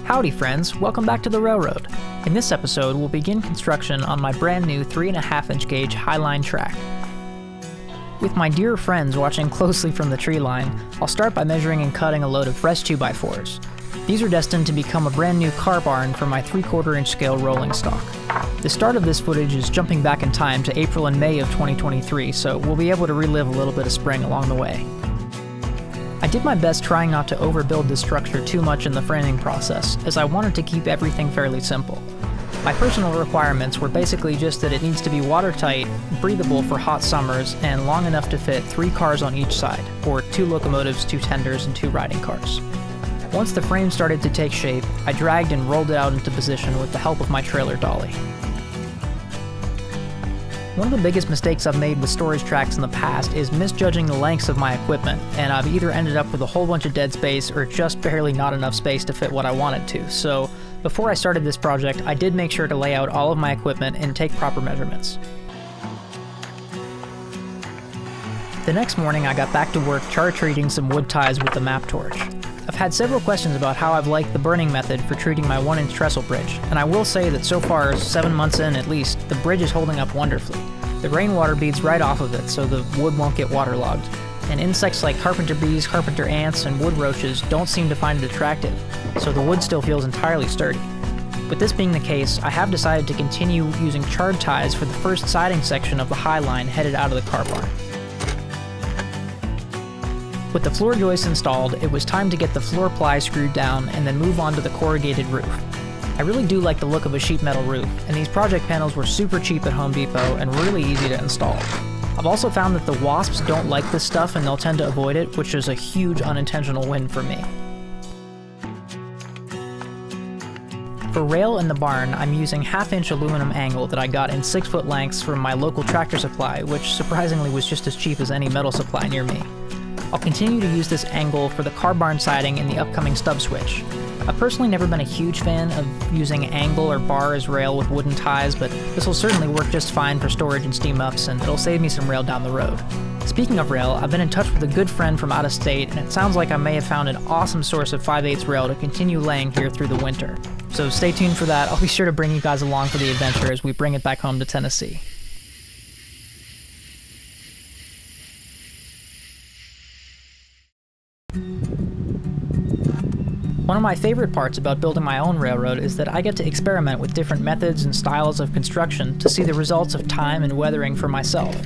Howdy friends, welcome back to the railroad. In this episode, we'll begin construction on my brand new 3.5-inch gauge Highline track. With my dear friends watching closely from the tree line, I'll start by measuring and cutting a load of fresh 2x4s. These are destined to become a brand new car barn for my 3/4-inch scale rolling stock. The start of this footage is jumping back in time to April and May of 2023, so we'll be able to relive a little bit of spring along the way. I did my best trying not to overbuild this structure too much in the framing process, as I wanted to keep everything fairly simple. My personal requirements were basically just that it needs to be watertight, breathable for hot summers, and long enough to fit 3 cars on each side, or 2 locomotives, 2 tenders, and 2 riding cars. Once the frame started to take shape, I dragged and rolled it out into position with the help of my trailer dolly. One of the biggest mistakes I've made with storage tracks in the past is misjudging the lengths of my equipment, and I've either ended up with a whole bunch of dead space or just barely not enough space to fit what I wanted to. So before I started this project, I did make sure to lay out all of my equipment and take proper measurements. The next morning I got back to work char-treating some wood ties with the map torch. I've had several questions about how I've liked the burning method for treating my 1-inch trestle bridge, and I will say that so far, 7 months in at least, the bridge is holding up wonderfully. The rainwater beads right off of it so the wood won't get waterlogged, and insects like carpenter bees, carpenter ants, and wood roaches don't seem to find it attractive, so the wood still feels entirely sturdy. With this being the case, I have decided to continue using charred ties for the first siding section of the Highline headed out of the car barn. With the floor joists installed, it was time to get the floor ply screwed down and then move on to the corrugated roof. I really do like the look of a sheet metal roof, and these project panels were super cheap at Home Depot and really easy to install. I've also found that the wasps don't like this stuff and they'll tend to avoid it, which is a huge unintentional win for me. For rail in the barn, I'm using 1/2-inch aluminum angle that I got in 6-foot lengths from my local Tractor Supply, which surprisingly was just as cheap as any metal supply near me. I'll continue to use this angle for the car barn siding in the upcoming stub switch. I've personally never been a huge fan of using angle or bar as rail with wooden ties, but this will certainly work just fine for storage and steam ups, and it'll save me some rail down the road. Speaking of rail, I've been in touch with a good friend from out of state, and it sounds like I may have found an awesome source of 5/8 rail to continue laying here through the winter. So stay tuned for that. I'll be sure to bring you guys along for the adventure as we bring it back home to Tennessee. One of my favorite parts about building my own railroad is that I get to experiment with different methods and styles of construction to see the results of time and weathering for myself.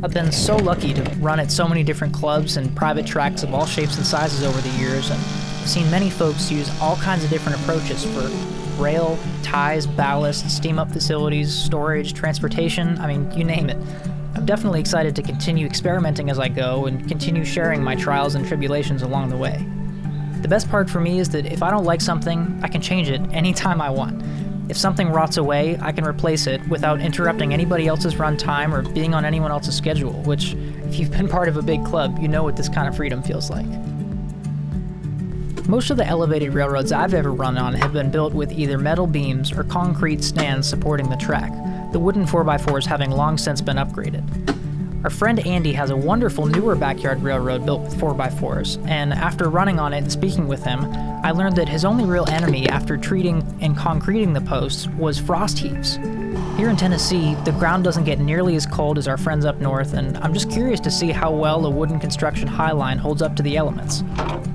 I've been so lucky to run at so many different clubs and private tracks of all shapes and sizes over the years, and I've seen many folks use all kinds of different approaches for rail, ties, ballast, steam-up facilities, storage, transportation, I mean, you name it. I'm definitely excited to continue experimenting as I go and continue sharing my trials and tribulations along the way. The best part for me is that if I don't like something, I can change it anytime I want. If something rots away, I can replace it without interrupting anybody else's run time or being on anyone else's schedule, which, if you've been part of a big club, you know what this kind of freedom feels like. Most of the elevated railroads I've ever run on have been built with either metal beams or concrete stands supporting the track, the wooden 4x4s having long since been upgraded. Our friend Andy has a wonderful newer backyard railroad built with 4x4s, and after running on it and speaking with him, I learned that his only real enemy after treating and concreting the posts was frost heaves. Here in Tennessee, the ground doesn't get nearly as cold as our friends up north, and I'm just curious to see how well a wooden construction Highline holds up to the elements.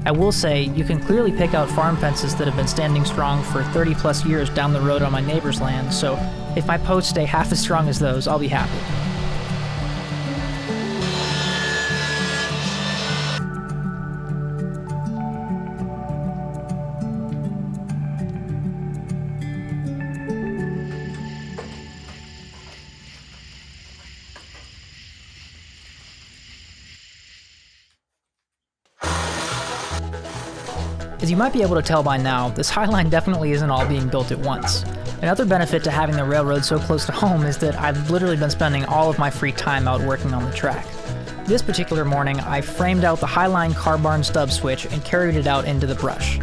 I will say, you can clearly pick out farm fences that have been standing strong for 30 plus years down the road on my neighbor's land, so if my posts stay half as strong as those, I'll be happy. As you might be able to tell by now, this High Line definitely isn't all being built at once. Another benefit to having the railroad so close to home is that I've literally been spending all of my free time out working on the track. This particular morning, I framed out the High Line car barn stub switch and carried it out into the brush.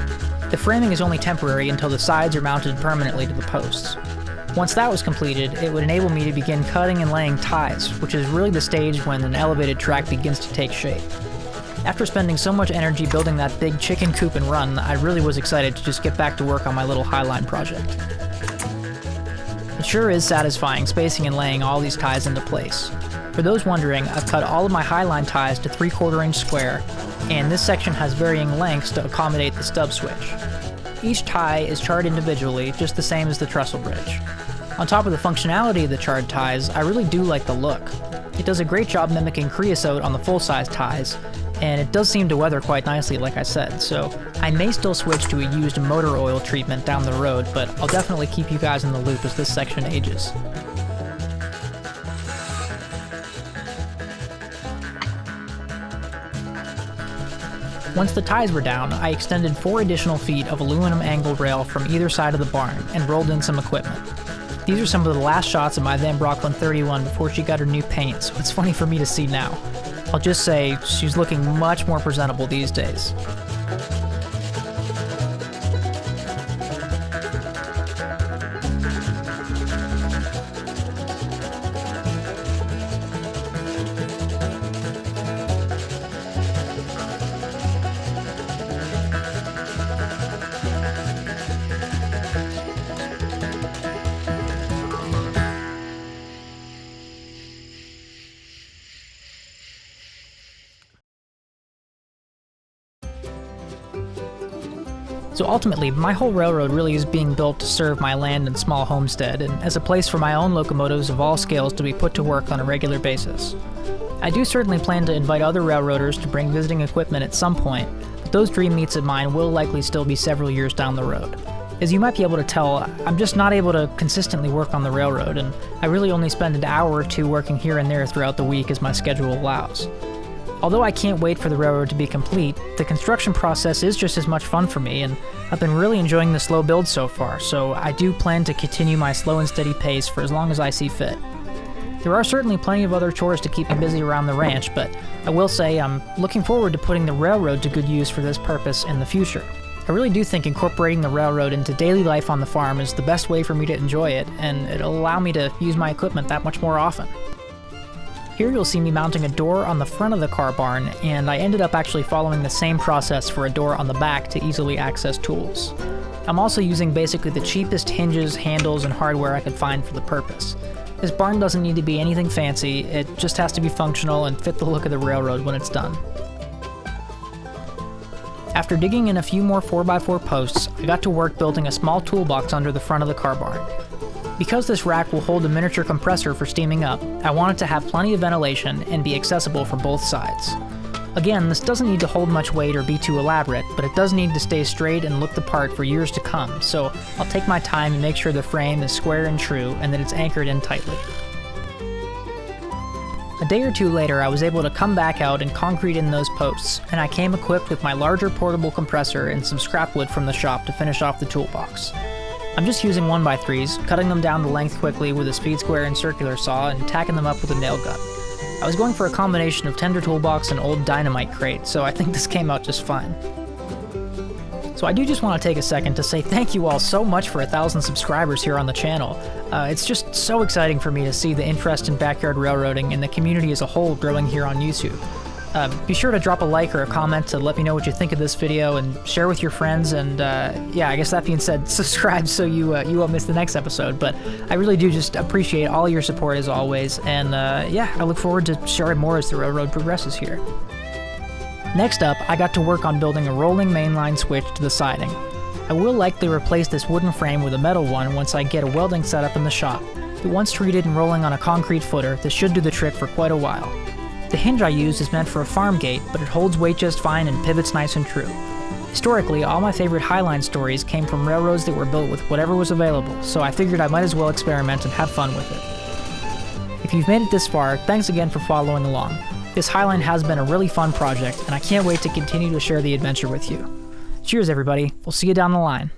The framing is only temporary until the sides are mounted permanently to the posts. Once that was completed, it would enable me to begin cutting and laying ties, which is really the stage when an elevated track begins to take shape. After spending so much energy building that big chicken coop and run, I really was excited to just get back to work on my little High Line project. It sure is satisfying spacing and laying all these ties into place. For those wondering, I've cut all of my High Line ties to 3/4 inch square, and this section has varying lengths to accommodate the stub switch. Each tie is charred individually, just the same as the trestle bridge. On top of the functionality of the charred ties, I really do like the look. It does a great job mimicking creosote on the full-size ties, and it does seem to weather quite nicely, like I said, so I may still switch to a used motor oil treatment down the road, but I'll definitely keep you guys in the loop as this section ages. Once the ties were down, I extended 4 additional feet of aluminum angle rail from either side of the barn and rolled in some equipment. These are some of the last shots of my Van Brock 131 before she got her new paint, so it's funny for me to see now. I'll just say, she's looking much more presentable these days. So ultimately, my whole railroad really is being built to serve my land and small homestead, and as a place for my own locomotives of all scales to be put to work on a regular basis. I do certainly plan to invite other railroaders to bring visiting equipment at some point, but those dream meets of mine will likely still be several years down the road. As you might be able to tell, I'm just not able to consistently work on the railroad, and I really only spend an hour or two working here and there throughout the week as my schedule allows. Although I can't wait for the railroad to be complete, the construction process is just as much fun for me, and I've been really enjoying the slow build so far, so I do plan to continue my slow and steady pace for as long as I see fit. There are certainly plenty of other chores to keep me busy around the ranch, but I will say I'm looking forward to putting the railroad to good use for this purpose in the future. I really do think incorporating the railroad into daily life on the farm is the best way for me to enjoy it, and it'll allow me to use my equipment that much more often. Here you'll see me mounting a door on the front of the car barn, and I ended up actually following the same process for a door on the back to easily access tools. I'm also using basically the cheapest hinges, handles, and hardware I could find for the purpose. This barn doesn't need to be anything fancy, it just has to be functional and fit the look of the railroad when it's done. After digging in a few more 4x4 posts, I got to work building a small toolbox under the front of the car barn. Because this rack will hold a miniature compressor for steaming up, I wanted to have plenty of ventilation and be accessible from both sides. Again, this doesn't need to hold much weight or be too elaborate, but it does need to stay straight and look the part for years to come, so I'll take my time and make sure the frame is square and true and that it's anchored in tightly. A day or two later, I was able to come back out and concrete in those posts, and I came equipped with my larger portable compressor and some scrap wood from the shop to finish off the toolbox. I'm just using 1x3s, cutting them down to length quickly with a speed square and circular saw, and tacking them up with a nail gun. I was going for a combination of tender toolbox and old dynamite crate, so I think this came out just fine. So I do just want to take a second to say thank you all so much for 1,000 subscribers here on the channel. It's just so exciting for me to see the interest in backyard railroading and the community as a whole growing here on YouTube. Be sure to drop a like or a comment to let me know what you think of this video and share with your friends, and yeah, I guess that being said, subscribe so you won't miss the next episode, but I really do just appreciate all your support as always, and yeah, I look forward to sharing more as the railroad progresses here. Next up, I got to work on building a rolling mainline switch to the siding. I will likely replace this wooden frame with a metal one once I get a welding setup in the shop, but once treated and rolling on a concrete footer, this should do the trick for quite a while. The hinge I used is meant for a farm gate, but it holds weight just fine and pivots nice and true. Historically, all my favorite High Line stories came from railroads that were built with whatever was available, so I figured I might as well experiment and have fun with it. If you've made it this far, thanks again for following along. This High Line has been a really fun project, and I can't wait to continue to share the adventure with you. Cheers, everybody. We'll see you down the line.